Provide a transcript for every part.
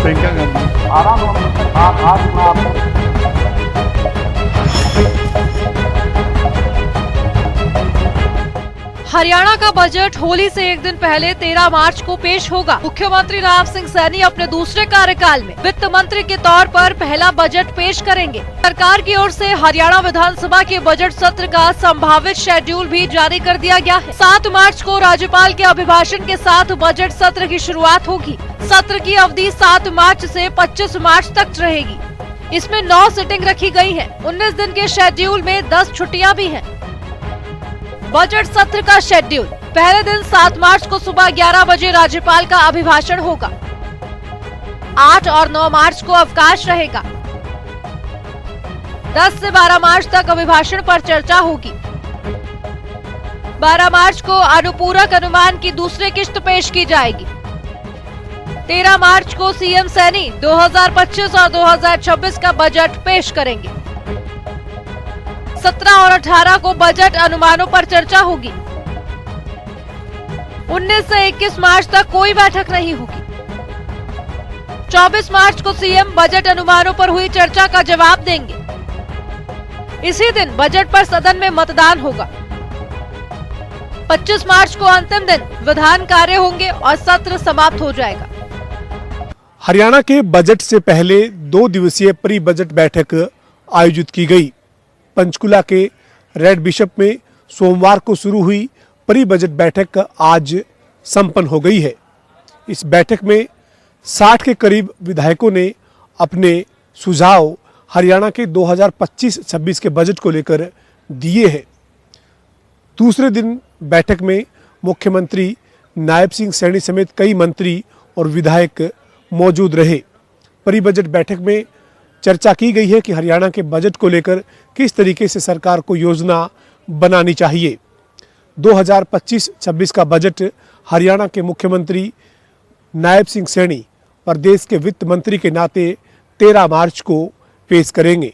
प्रियंका गांधी। आज मैं आपको हरियाणा का बजट होली से एक दिन पहले 13 मार्च को पेश होगा। मुख्यमंत्री नायब सिंह सैनी अपने दूसरे कार्यकाल में वित्त मंत्री के तौर पर पहला बजट पेश करेंगे। सरकार की ओर से हरियाणा विधानसभा के बजट सत्र का संभावित शेड्यूल भी जारी कर दिया गया है। 7 मार्च को राज्यपाल के अभिभाषण के साथ बजट सत्र की शुरुआत होगी। सत्र की अवधि 7 मार्च से 25 मार्च तक रहेगी। इसमें 9 सिटिंग रखी गयी है। 19 दिन के शेड्यूल में 10 छुट्टियाँ भी हैं। बजट सत्र का शेड्यूल: पहले दिन 7 मार्च को सुबह 11 बजे राज्यपाल का अभिभाषण होगा। 8 और 9 मार्च को अवकाश रहेगा। 10 से 12 मार्च तक अभिभाषण पर चर्चा होगी। 12 मार्च को अनुपूरक अनुमान की दूसरी किश्त पेश की जाएगी। 13 मार्च को सीएम सैनी 2025 और 2026 का बजट पेश करेंगे। 17 और 18 को बजट अनुमानों पर चर्चा होगी। 19 से 21 मार्च तक कोई बैठक नहीं होगी। 24 मार्च को सीएम बजट अनुमानों पर हुई चर्चा का जवाब देंगे। इसी दिन बजट पर सदन में मतदान होगा। 25 मार्च को अंतिम दिन विधान कार्य होंगे और सत्र समाप्त हो जाएगा। हरियाणा के बजट से पहले 2 दिवसीय प्री बजट बैठक आयोजित की गई। पंचकुला के रेड बिशप में सोमवार को शुरू हुई प्री बजट बैठक आज संपन्न हो गई है। इस बैठक में 60 के करीब विधायकों ने अपने सुझाव हरियाणा के 2025-26 के बजट को लेकर दिए हैं। दूसरे दिन बैठक में मुख्यमंत्री नायब सिंह सैनी समेत कई मंत्री और विधायक मौजूद रहे। प्री बजट बैठक में चर्चा की गई है कि हरियाणा के बजट को लेकर किस तरीके से सरकार को योजना बनानी चाहिए। 2025-26 का बजट हरियाणा के मुख्यमंत्री नायब सिंह सैनी प्रदेश के वित्त मंत्री के नाते 13 मार्च को पेश करेंगे।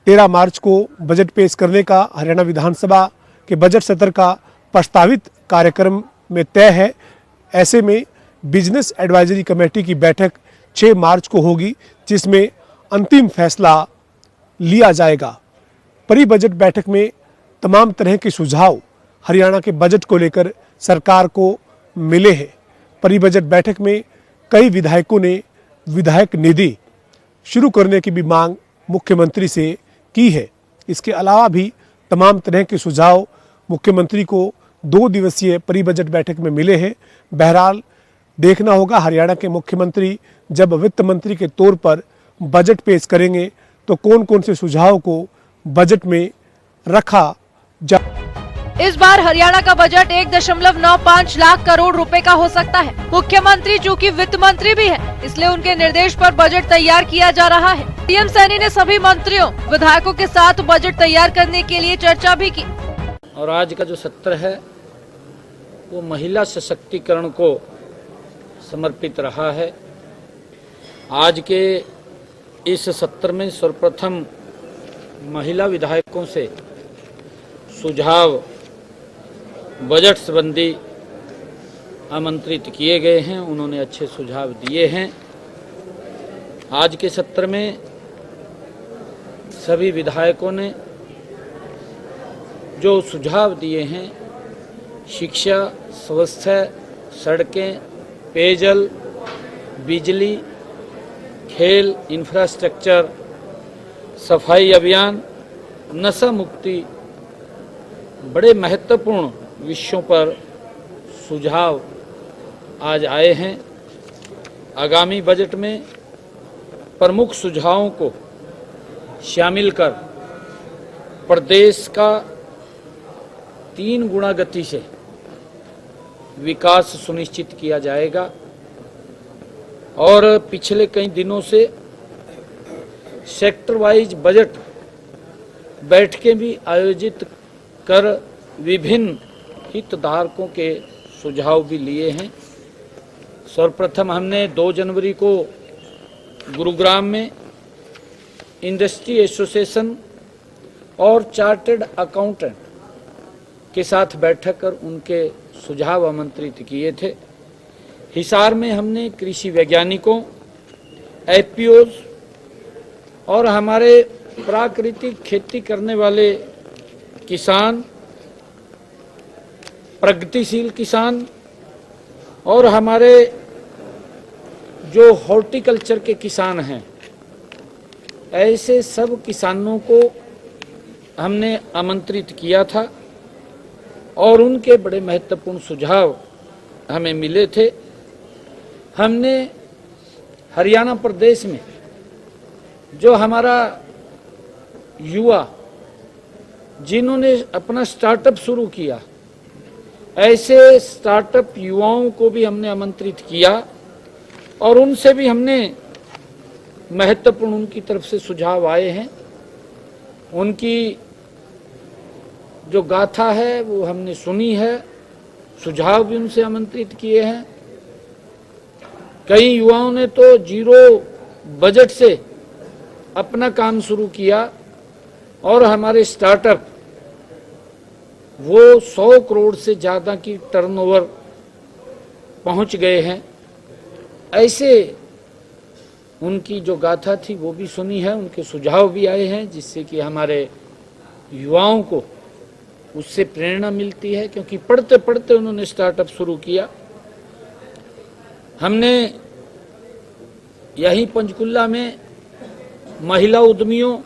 13 मार्च को बजट पेश करने का हरियाणा विधानसभा के बजट सत्र का प्रस्तावित कार्यक्रम में तय है। ऐसे में बिजनेस एडवाइजरी कमेटी की बैठक 6 मार्च को होगी, जिसमें अंतिम फैसला लिया जाएगा। प्री बजट बैठक में तमाम तरह के सुझाव हरियाणा के बजट को लेकर सरकार को मिले हैं। प्री बजट बैठक में कई विधायकों ने विधायक निधि शुरू करने की भी मांग मुख्यमंत्री से की है। इसके अलावा भी तमाम तरह के सुझाव मुख्यमंत्री को 2 दिवसीय प्री बजट बैठक में मिले हैं। बहरहाल देखना होगा हरियाणा के मुख्यमंत्री जब वित्त मंत्री के तौर पर बजट पेश करेंगे तो कौन कौन से सुझाव को बजट में रखा जा। इस बार हरियाणा का बजट 1.95 लाख करोड़ रुपए का हो सकता है। मुख्यमंत्री चूंकि वित्त मंत्री भी है, इसलिए उनके निर्देश पर बजट तैयार किया जा रहा है। सीएम सैनी ने सभी मंत्रियों विधायकों के साथ बजट तैयार करने के लिए चर्चा भी की। और आज का जो सत्र है वो महिला सशक्तिकरण को समर्पित रहा है। आज के इस सत्र में सर्वप्रथम महिला विधायकों से सुझाव बजट संबंधी आमंत्रित किए गए हैं। उन्होंने अच्छे सुझाव दिए हैं। आज के सत्र में सभी विधायकों ने जो सुझाव दिए हैं, शिक्षा, स्वास्थ्य, सड़कें, पेयजल, बिजली, खेल, इंफ्रास्ट्रक्चर, सफाई अभियान, नशा मुक्ति, बड़े महत्वपूर्ण विषयों पर सुझाव आज आए हैं। आगामी बजट में प्रमुख सुझावों को शामिल कर प्रदेश का 3 गुना गति से विकास सुनिश्चित किया जाएगा। और पिछले कई दिनों से सेक्टर वाइज बजट बैठकें भी आयोजित कर विभिन्न हितधारकों के सुझाव भी लिए हैं। सर्वप्रथम हमने 2 जनवरी को गुरुग्राम में इंडस्ट्री एसोसिएशन और चार्टर्ड अकाउंटेंट के साथ बैठक कर उनके सुझाव आमंत्रित किए थे। हिसार में हमने कृषि वैज्ञानिकों एफपीओज और हमारे प्राकृतिक खेती करने वाले किसान, प्रगतिशील किसान और हमारे जो हॉर्टिकल्चर के किसान हैं, ऐसे सब किसानों को हमने आमंत्रित किया था और उनके बड़े महत्वपूर्ण सुझाव हमें मिले थे। हमने हरियाणा प्रदेश में जो हमारा युवा जिन्होंने अपना स्टार्टअप शुरू किया, ऐसे स्टार्टअप युवाओं को भी हमने आमंत्रित किया और उनसे भी हमने महत्वपूर्ण उनकी तरफ से सुझाव आए हैं। उनकी जो गाथा है वो हमने सुनी है, सुझाव भी उनसे आमंत्रित किए हैं। कई युवाओं ने तो जीरो बजट से अपना काम शुरू किया और हमारे स्टार्टअप वो 100 करोड़ से ज़्यादा की टर्नओवर पहुंच गए हैं। ऐसे उनकी जो गाथा थी वो भी सुनी है, उनके सुझाव भी आए हैं, जिससे कि हमारे युवाओं को उससे प्रेरणा मिलती है, क्योंकि पढ़ते पढ़ते उन्होंने स्टार्टअप शुरू किया। हमने यहीं पंचकुला में महिला उद्यमियों,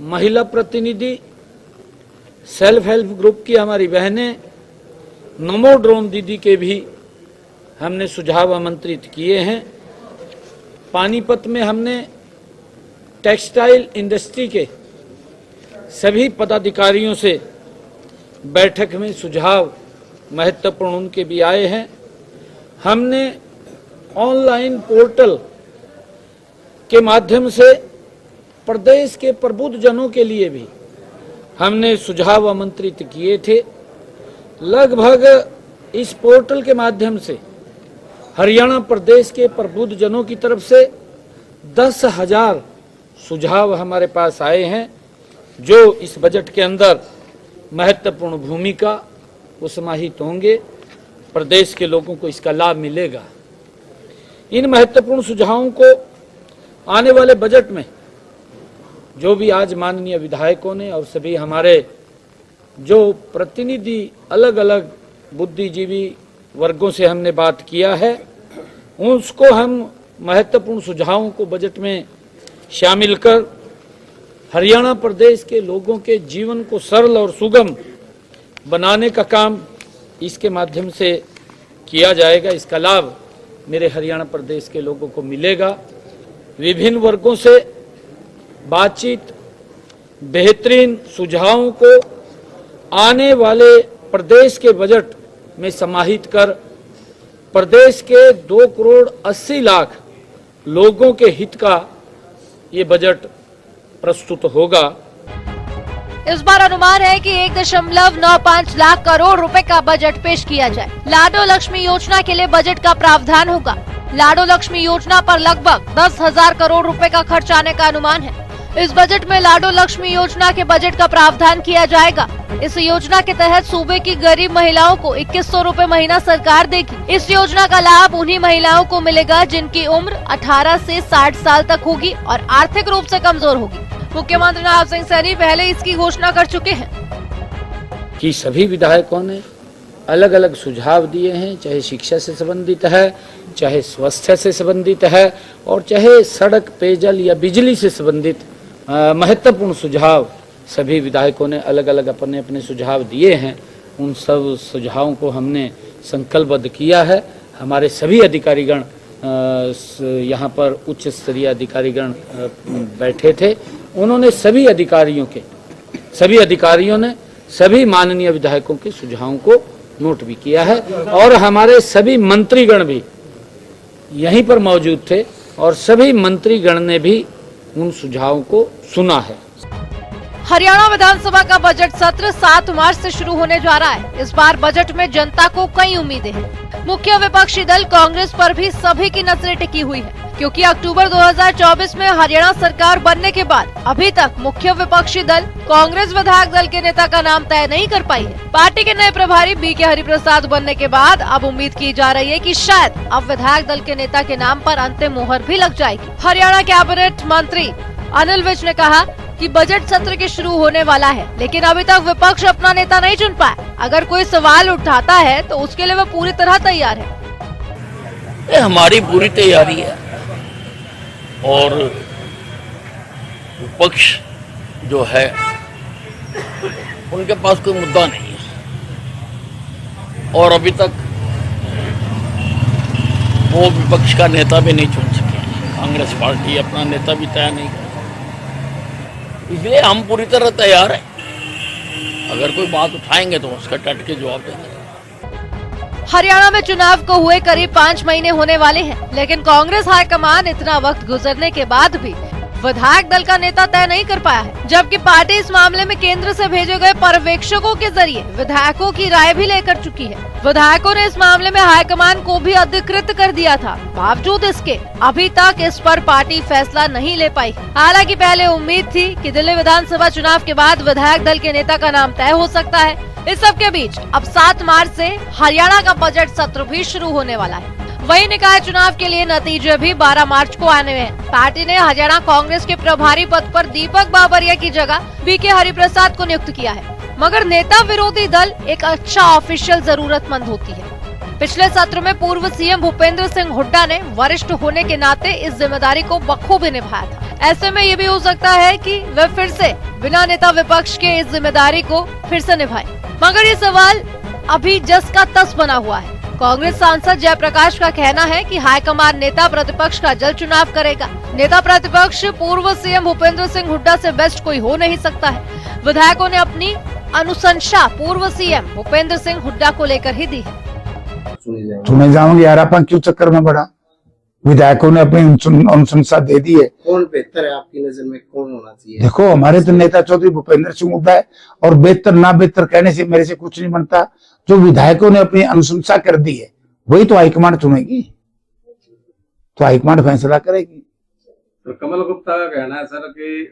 महिला प्रतिनिधि, सेल्फ हेल्प ग्रुप की हमारी बहनें, नमो ड्रोन दीदी के भी हमने सुझाव आमंत्रित किए हैं। पानीपत में हमने टेक्सटाइल इंडस्ट्री के सभी पदाधिकारियों से बैठक में सुझाव महत्वपूर्ण उनके भी आए हैं। हमने ऑनलाइन पोर्टल के माध्यम से प्रदेश के प्रबुद्ध जनों के लिए भी हमने सुझाव आमंत्रित किए थे। लगभग इस पोर्टल के माध्यम से हरियाणा प्रदेश के प्रबुद्ध जनों की तरफ से 10,000 सुझाव हमारे पास आए हैं, जो इस बजट के अंदर महत्वपूर्ण भूमिका वो समाहित होंगे। प्रदेश के लोगों को इसका लाभ मिलेगा। इन महत्वपूर्ण सुझावों को आने वाले बजट में जो भी आज माननीय विधायकों ने और सभी हमारे जो प्रतिनिधि अलग अलग बुद्धिजीवी वर्गों से हमने बात किया है, उसको हम महत्वपूर्ण सुझावों को बजट में शामिल कर हरियाणा प्रदेश के लोगों के जीवन को सरल और सुगम बनाने का काम इसके माध्यम से किया जाएगा। इसका लाभ मेरे हरियाणा प्रदेश के लोगों को मिलेगा। विभिन्न वर्गों से बातचीत, बेहतरीन सुझावों को आने वाले प्रदेश के बजट में समाहित कर प्रदेश के 2 करोड़ 80 लाख लोगों के हित का ये बजट प्रस्तुत होगा। इस बार अनुमान है कि 1.95 लाख करोड़ रुपए का बजट पेश किया जाए। लाडो लक्ष्मी योजना के लिए बजट का प्रावधान होगा। लाडो लक्ष्मी योजना पर लगभग 10,000 करोड़ रुपए का खर्च आने का अनुमान है। इस बजट में लाडो लक्ष्मी योजना के बजट का प्रावधान किया जाएगा। इस योजना के तहत सूबे की गरीब महिलाओं को 2100 रुपए महीना सरकार देगी। इस योजना का लाभ उन्हीं महिलाओं को मिलेगा जिनकी उम्र 18 से 60 साल तक होगी और आर्थिक रूप से कमजोर होगी। मुख्यमंत्री नायब सिंह सैनी पहले इसकी घोषणा कर चुके हैं कि सभी विधायकों ने अलग अलग सुझाव दिए हैं, चाहे शिक्षा से संबंधित है, चाहे स्वास्थ्य से संबंधित है और चाहे सड़क, पेयजल या बिजली से संबंधित महत्वपूर्ण सुझाव सभी विधायकों ने अलग अलग अपने अपने सुझाव दिए हैं। उन सब सुझावों को हमने संकल्पबद्ध किया है। हमारे सभी अधिकारीगण यहाँ पर उच्च स्तरीय अधिकारीगण बैठे थे। उन्होंने सभी अधिकारियों ने सभी माननीय विधायकों के सुझावों को नोट भी किया है और हमारे सभी मंत्रीगण भी यहीं पर मौजूद थे और सभी मंत्रीगण ने भी उन सुझावों को सुना है। हरियाणा विधानसभा का बजट सत्र 7 मार्च से शुरू होने जा रहा है। इस बार बजट में जनता को कई उम्मीदें हैं। मुख्य विपक्षी दल कांग्रेस पर भी सभी की नजरें टिकी हुई है, क्योंकि अक्टूबर 2024 में हरियाणा सरकार बनने के बाद अभी तक मुख्य विपक्षी दल कांग्रेस विधायक दल के नेता का नाम तय नहीं कर पाई है। पार्टी के नए प्रभारी बीके हरिप्रसाद बनने के बाद अब उम्मीद की जा रही है कि शायद अब विधायक दल के नेता के नाम पर अंतिम मुहर भी लग जाएगी। हरियाणा कैबिनेट मंत्री अनिल विज ने कहा कि बजट सत्र के शुरू होने वाला है, लेकिन अभी तक विपक्ष अपना नेता नहीं चुन पाया। अगर कोई सवाल उठाता है तो उसके लिए वह पूरी तरह तैयार है। हमारी पूरी तैयारी है और विपक्ष जो है उनके पास कोई मुद्दा नहीं है और अभी तक वो विपक्ष का नेता भी नहीं चुन सके। कांग्रेस पार्टी अपना नेता भी तय नहीं कर, इसलिए हम पूरी तरह तैयार हैं। अगर कोई बात उठाएंगे तो उसका डट के जवाब देंगे। हरियाणा में चुनाव को हुए करीब 5 महीने होने वाले हैं, लेकिन कांग्रेस हाईकमान इतना वक्त गुजरने के बाद भी विधायक दल का नेता तय नहीं कर पाया है, जबकि पार्टी इस मामले में केंद्र से भेजे गए पर्यवेक्षकों के जरिए विधायकों की राय भी लेकर चुकी है। विधायकों ने इस मामले में हाईकमान को भी अधिकृत कर दिया था। बावजूद इसके अभी तक इस पर पार्टी फैसला नहीं ले पाई। हालांकि पहले उम्मीद थी कि दिल्ली विधानसभा चुनाव के बाद विधायक दल के नेता का नाम तय हो सकता है। इस सब के बीच अब 7 मार्च से हरियाणा का बजट सत्र भी शुरू होने वाला है। वही निकाय चुनाव के लिए नतीजे भी 12 मार्च को आने में हैं। पार्टी ने हरियाणा कांग्रेस के प्रभारी पद पर दीपक बाबरिया की जगह बीके हरिप्रसाद को नियुक्त किया है, मगर नेता विरोधी दल एक अच्छा ऑफिशियल जरूरतमंद होती है। पिछले सत्र में पूर्व सीएम भूपेंद्र सिंह हुड्डा ने वरिष्ठ होने के नाते इस जिम्मेदारी को बखूबी निभाया था। ऐसे में ये भी हो सकता है कि वे फिर से बिना नेता विपक्ष के इस जिम्मेदारी को फिर से निभाएं। मगर ये सवाल अभी जस का तस बना हुआ है। कांग्रेस सांसद जयप्रकाश का कहना है कि हाईकमान नेता प्रतिपक्ष का जल्द चुनाव करेगा। नेता प्रतिपक्ष पूर्व सीएम भूपेंद्र सिंह हुड्डा से बेस्ट कोई हो नहीं सकता है। विधायकों ने अपनी अनुशंसा पूर्व सीएम भूपेंद्र सिंह हुड्डा को लेकर ही दी है। चुने जाऊंगे यार, अपन क्यों चक्कर में पड़ा? विधायकों ने अपनी अनुशंसा दे दी है। कौन बेहतर है आपकी नजर में, कौन होना चाहिए? देखो, हमारे तो नेता चौधरी भूपेंद्र सिंह हुड्डा है और बेहतर ना बेहतर कहने से मेरे से कुछ नहीं बनता। जो विधायकों ने अपनी अनुशंसा कर दी है वही तो हाईकमान चुनेगी, तो हाईकमान फैसला करेगी। तो कमल गुप्ता का कहना है सर कि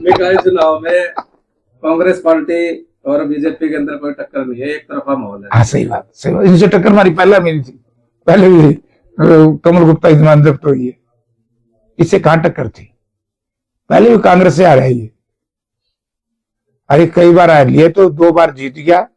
निकाय चुनाव में कांग्रेस पार्टी और बीजेपी के अंदर कोई टक्कर नहीं है, एक तरफा माहौल है। हाँ, सही बात, सही बात। इनसे टक्कर हमारी पहले मिली थी, पहले भी कमल गुप्ता इस्तेमाल जब्त हुई है, इससे कहां टक्कर थी? पहले भी कांग्रेस से आ रही है। अरे कई बार आ लिए तो 2 बार जीत गया,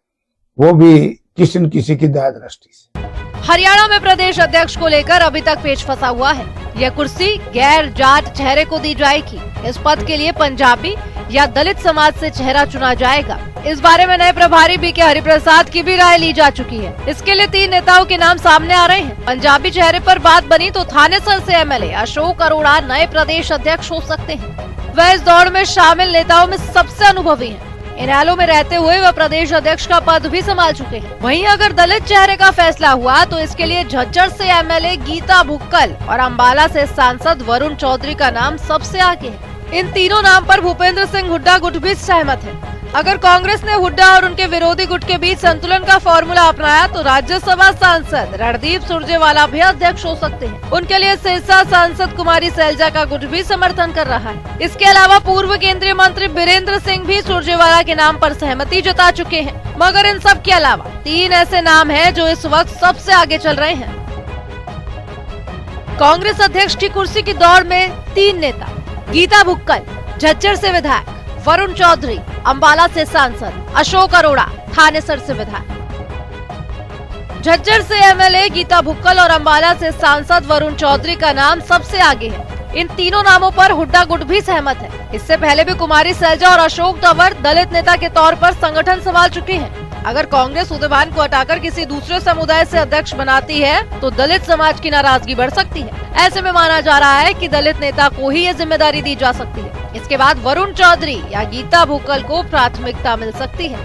वो भी किसी न किसी की दया दृष्टि से। हरियाणा में प्रदेश अध्यक्ष को लेकर अभी तक पेच फंसा हुआ है। यह कुर्सी गैर जाट चेहरे को दी जाएगी। इस पद के लिए पंजाबी या दलित समाज से चेहरा चुना जाएगा। इस बारे में नए प्रभारी बीके हरिप्रसाद की भी राय ली जा चुकी है। इसके लिए 3 नेताओं के नाम सामने आ रहे हैं। पंजाबी चेहरे पर बात बनी तो थानेसर से एमएलए अशोक अरोड़ा नए प्रदेश अध्यक्ष हो सकते हैं। वह इस दौड़ में शामिल नेताओं में सबसे अनुभवी हैं। इनेलो में रहते हुए वह प्रदेश अध्यक्ष का पद भी संभाल चुके हैं। वहीं अगर दलित चेहरे का फैसला हुआ तो इसके लिए झज्जर से एमएलए गीता भुक्कल और अंबाला से सांसद वरुण चौधरी का नाम सबसे आगे है। इन तीनों नाम पर भूपेंद्र सिंह हुड्डा गुट भी सहमत है। अगर कांग्रेस ने हुड्डा और उनके विरोधी गुट के बीच संतुलन का फॉर्मूला अपनाया तो राज्यसभा सांसद रणदीप सुरजेवाला भी अध्यक्ष हो सकते हैं। उनके लिए सिरसा सांसद कुमारी सैलजा का गुट भी समर्थन कर रहा है। इसके अलावा पूर्व केंद्रीय मंत्री बीरेंद्र सिंह भी सुरजेवाला के नाम पर सहमति जता चुके हैं। मगर इन सब के अलावा 3 ऐसे नाम हैं जो इस वक्त सबसे आगे चल रहे हैं। कांग्रेस अध्यक्ष की कुर्सी की दौड़ में 3 नेता, गीता भुक्कल झज्जर से विधायक, वरुण चौधरी अंबाला से सांसद, अशोक अरोड़ा थानेसर से विधायक। झज्जर से एमएलए गीता भुक्कल और अंबाला से सांसद वरुण चौधरी का नाम सबसे आगे है। इन तीनों नामों पर हुड्डा गुट भी सहमत है। इससे पहले भी कुमारी सैलजा और अशोक तंवर दलित नेता के तौर पर संगठन संभाल चुके हैं। अगर कांग्रेस उदयभान को हटाकर किसी दूसरे समुदाय से अध्यक्ष बनाती है तो दलित समाज की नाराजगी बढ़ सकती है। ऐसे में माना जा रहा है कि दलित नेता को ही ये जिम्मेदारी दी जा सकती है। इसके बाद वरुण चौधरी या गीता भुक्कल को प्राथमिकता मिल सकती है।